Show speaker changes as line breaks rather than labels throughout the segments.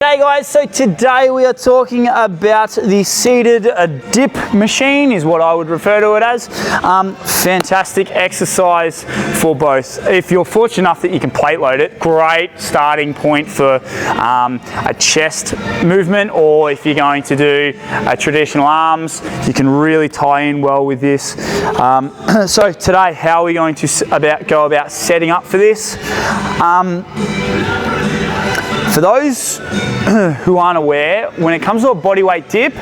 Hey guys, so today we are talking about the seated dip machine is what I would refer to it as. Fantastic exercise for both. If you're fortunate enough that you can plate load it, great starting point for a chest movement, or if you're going to do traditional arms, you can really tie in well with this. So today, how are we going to go about setting up for this? For those who aren't aware, when it comes to a bodyweight dip,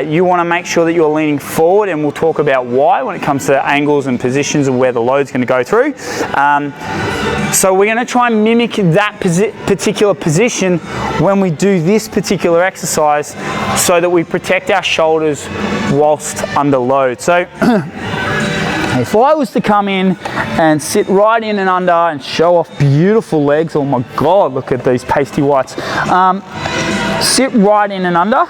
you want to make sure that you're leaning forward, and we'll talk about why when it comes to angles and positions of where the load's going to go through. So we're going to try and mimic that particular position when we do this particular exercise so that we protect our shoulders whilst under load. So if I was to come in and sit right in and under and show off beautiful legs, oh my God, look at these pasty whites. Sit right in and under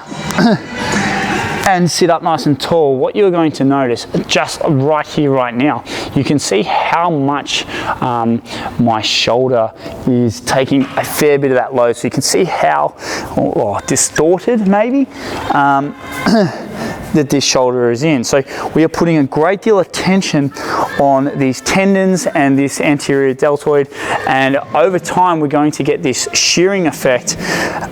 and sit up nice and tall. What you're going to notice just right here, right now, you can see how much my shoulder is taking a fair bit of that load. So you can see how distorted maybe that this shoulder is in. So we are putting a great deal of tension on these tendons and this anterior deltoid, and over time we're going to get this shearing effect,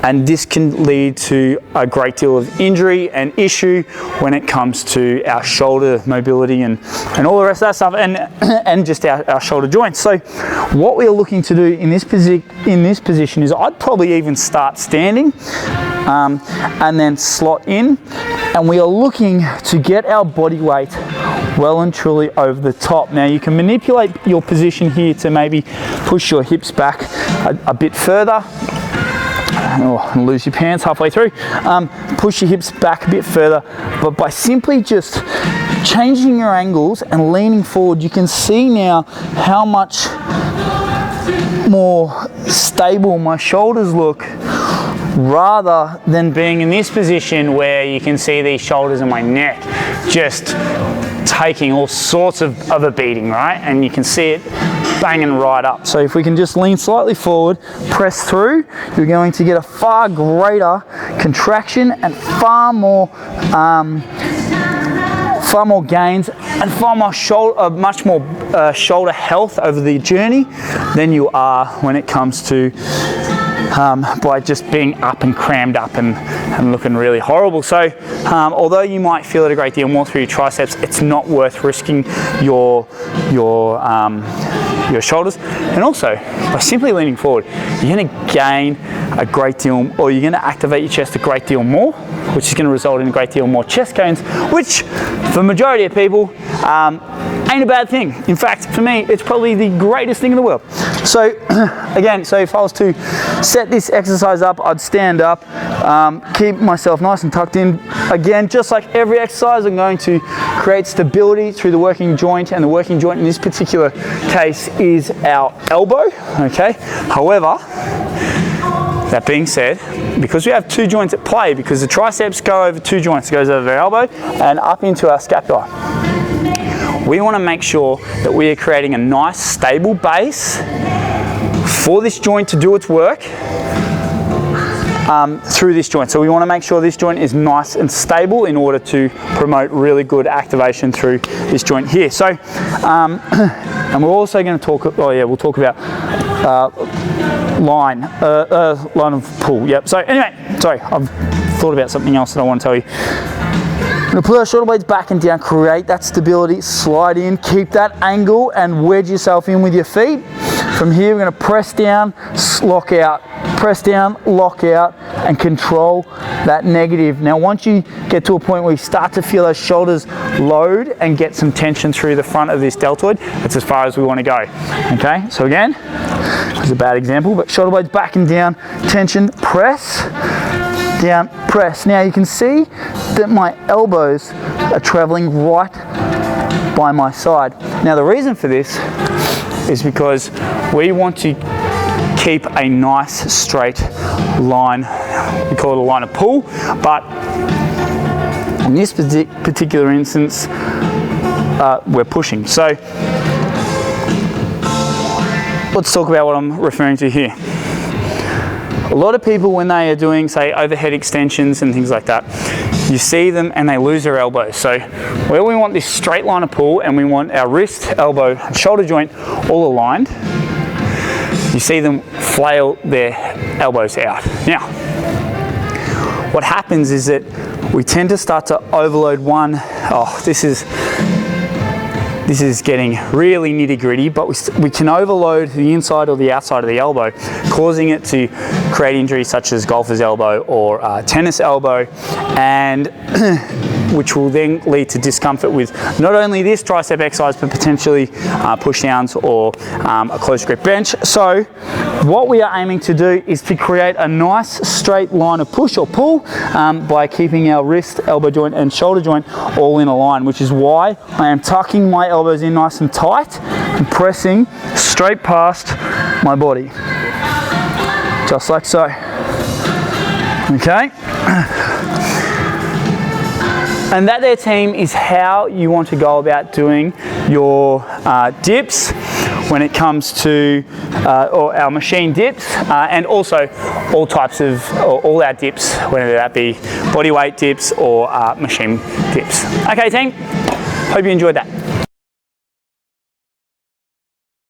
and this can lead to a great deal of injury and issue when it comes to our shoulder mobility and all the rest of that stuff, and just our shoulder joints. So what we are looking to do in this position is I'd probably even start standing and then slot in, and we are looking to get our body weight well and truly over the top. Now you can manipulate your position here to maybe push your hips back a bit further. Oh, lose your pants halfway through. Push your hips back a bit further, but by simply just changing your angles and leaning forward, you can see now how much more stable my shoulders look, rather than being in this position where you can see these shoulders and my neck just taking all sorts of a beating, right? And you can see it banging right up. So if we can just lean slightly forward, press through, you're going to get a far greater contraction and far more gains and far more much more shoulder health over the journey than you are when it comes to by just being up and crammed up and looking really horrible. So although you might feel it a great deal more through your triceps, it's not worth risking your shoulders. And also, by simply leaning forward, you're going to gain a great deal, or you're going to activate your chest a great deal more, which is going to result in a great deal more chest gains, which for the majority of people ain't a bad thing. In fact, for me, it's probably the greatest thing in the world. So again, so if I was to set this exercise up, I'd stand up, keep myself nice and tucked in. Again, just like every exercise, I'm going to create stability through the working joint, and the working joint in this particular case is our elbow, okay? However, that being said, because we have two joints at play, because the triceps go over two joints, it goes over our elbow and up into our scapula, we want to make sure that we are creating a nice stable base for this joint to do its work through this joint. So we want to make sure this joint is nice and stable in order to promote really good activation through this joint here. So, and we're also going to talk, we'll talk about line of pull. Yep. So anyway, sorry, I've thought about something else that I want to tell you. We're going to pull our shoulder blades back and down, create that stability, slide in, keep that angle and wedge yourself in with your feet. From here, we're going to press down, lock out, press down, lock out, and control that negative. Now, once you get to a point where you start to feel those shoulders load and get some tension through the front of this deltoid, that's as far as we want to go. Okay, so again, it's a bad example, but shoulder blades back and down, tension, press, down, press. Now you can see that my elbows are traveling right by my side. Now the reason for this is because we want to keep a nice straight line. We call it a line of pull, but in this particular instance, we're pushing. So let's talk about what I'm referring to here. A lot of people, when they are doing, say, overhead extensions and things like that, you see them and they lose their elbows. So where we want this straight line of pull and we want our wrist, elbow, and shoulder joint all aligned, you see them flail their elbows out. Now, what happens is that we tend to start to overload one. Oh, this is getting really nitty gritty, but we can overload the inside or the outside of the elbow, causing it to create injuries such as golfer's elbow or tennis elbow, and which will then lead to discomfort with not only this tricep exercise, but potentially push downs or a close grip bench. So what we are aiming to do is to create a nice straight line of push or pull by keeping our wrist, elbow joint and shoulder joint all in a line, which is why I am tucking my elbows in nice and tight and pressing straight past my body. Just like so. Okay. And that there, team, is how you want to go about doing your dips when it comes to or our machine dips, and also all types of, or all our dips, whether that be body weight dips or machine dips. Okay, team, hope you enjoyed that.